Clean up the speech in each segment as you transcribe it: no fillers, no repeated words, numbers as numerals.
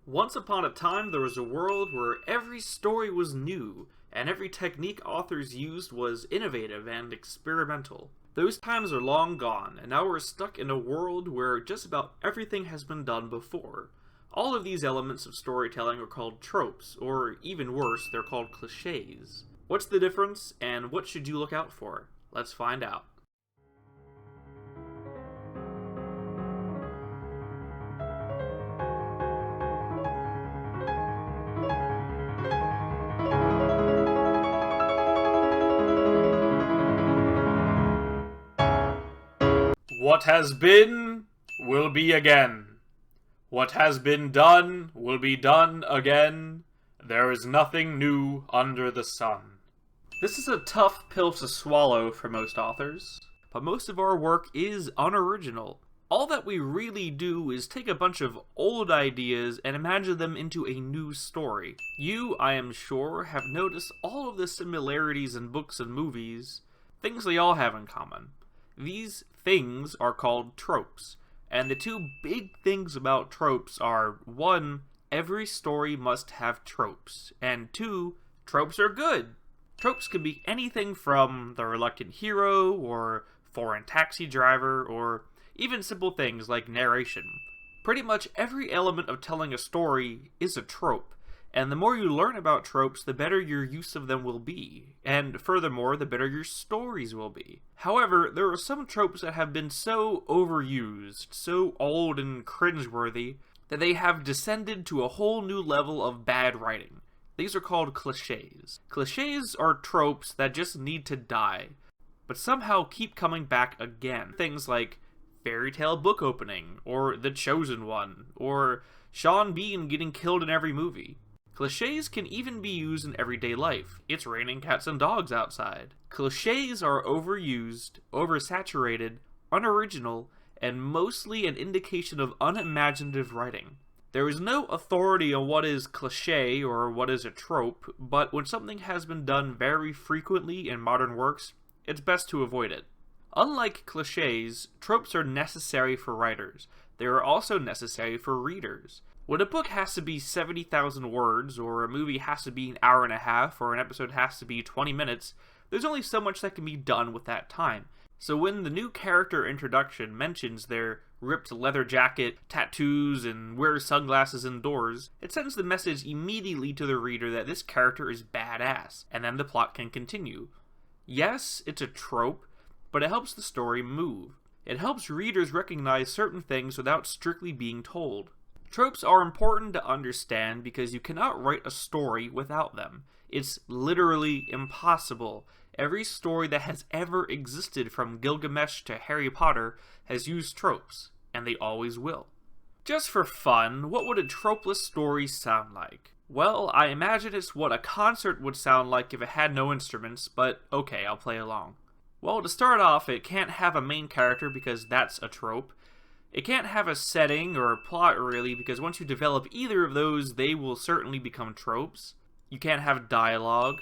Once upon a time, there was a world where every story was new, and every technique authors used was innovative and experimental. Those times are long gone, and now we're stuck in a world where just about everything has been done before. All of these elements of storytelling are called tropes, or even worse, they're called clichés. What's the difference, and what should you look out for? Let's find out. What has been, will be again. What has been done, will be done again. There is nothing new under the sun. This is a tough pill to swallow for most authors, but most of our work is unoriginal. All that we really do is take a bunch of old ideas and imagine them into a new story. You, I am sure, have noticed all of the similarities in books and movies, things they all have in common. These things are called tropes, and the two big things about tropes are, 1, every story must have tropes, and 2, tropes are good. Tropes can be anything from the reluctant hero, or foreign taxi driver, or even simple things like narration. Pretty much every element of telling a story is a trope, and the more you learn about tropes, the better your use of them will be, and furthermore, the better your stories will be. However, there are some tropes that have been so overused, so old and cringeworthy, that they have descended to a whole new level of bad writing. These are called clichés. Clichés are tropes that just need to die, but somehow keep coming back again. Things like fairy tale book opening, or The Chosen One, or Sean Bean getting killed in every movie. Clichés can even be used in everyday life. It's raining cats and dogs outside. Clichés are overused, oversaturated, unoriginal, and mostly an indication of unimaginative writing. There is no authority on what is cliché or what is a trope, but when something has been done very frequently in modern works, it's best to avoid it. Unlike clichés, tropes are necessary for writers. They are also necessary for readers. When a book has to be 70,000 words, or a movie has to be an hour and a half, or an episode has to be 20 minutes, there's only so much that can be done with that time. So when the new character introduction mentions their ripped leather jacket, tattoos, and wears sunglasses indoors, it sends the message immediately to the reader that this character is badass, and then the plot can continue. Yes, it's a trope, but it helps the story move. It helps readers recognize certain things without strictly being told. Tropes are important to understand because you cannot write a story without them. It's literally impossible. Every story that has ever existed from Gilgamesh to Harry Potter has used tropes, and they always will. Just for fun, what would a tropeless story sound like? Well, I imagine it's what a concert would sound like if it had no instruments, but okay, I'll play along. Well, to start off, it can't have a main character because that's a trope. It can't have a setting or a plot, really, because once you develop either of those, they will certainly become tropes. You can't have dialogue.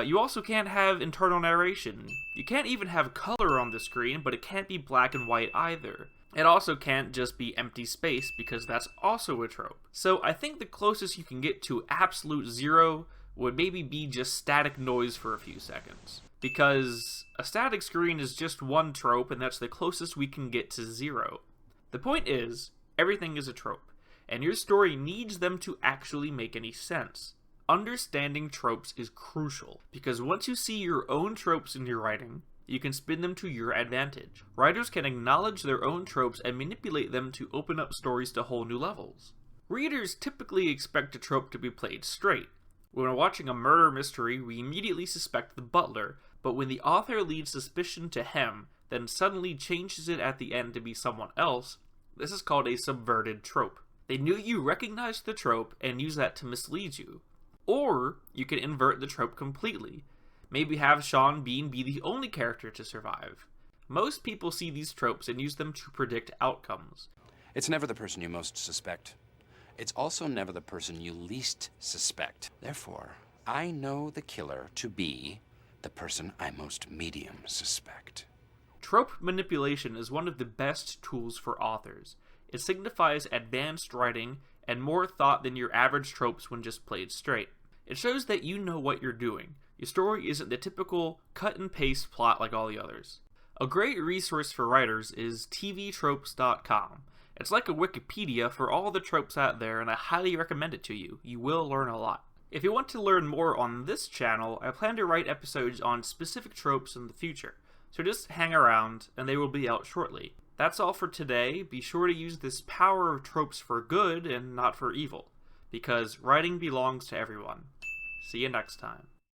You also can't have internal narration. You can't even have color on the screen, but it can't be black and white either. It also can't just be empty space, because that's also a trope. So I think the closest you can get to absolute zero would maybe be just static noise for a few seconds. Because a static screen is just one trope, and that's the closest we can get to zero. The point is, everything is a trope, and your story needs them to actually make any sense. Understanding tropes is crucial, because once you see your own tropes in your writing, you can spin them to your advantage. Writers can acknowledge their own tropes and manipulate them to open up stories to whole new levels. Readers typically expect a trope to be played straight. When we're watching a murder mystery, we immediately suspect the butler, but when the author leads suspicion to him, then suddenly changes it at the end to be someone else, this is called a subverted trope. They knew you recognized the trope and use that to mislead you. Or you can invert the trope completely. Maybe have Sean Bean be the only character to survive. Most people see these tropes and use them to predict outcomes. It's never the person you most suspect. It's also never the person you least suspect. Therefore, I know the killer to be the person I most medium suspect. Trope manipulation is one of the best tools for authors. It signifies advanced writing and more thought than your average tropes when just played straight. It shows that you know what you're doing. Your story isn't the typical cut-and-paste plot like all the others. A great resource for writers is tvtropes.com. It's like a Wikipedia for all the tropes out there, and I highly recommend it to you. You will learn a lot. If you want to learn more on this channel, I plan to write episodes on specific tropes in the future, so just hang around, and they will be out shortly. That's all for today. Be sure to use this power of tropes for good and not for evil, because writing belongs to everyone. See you next time.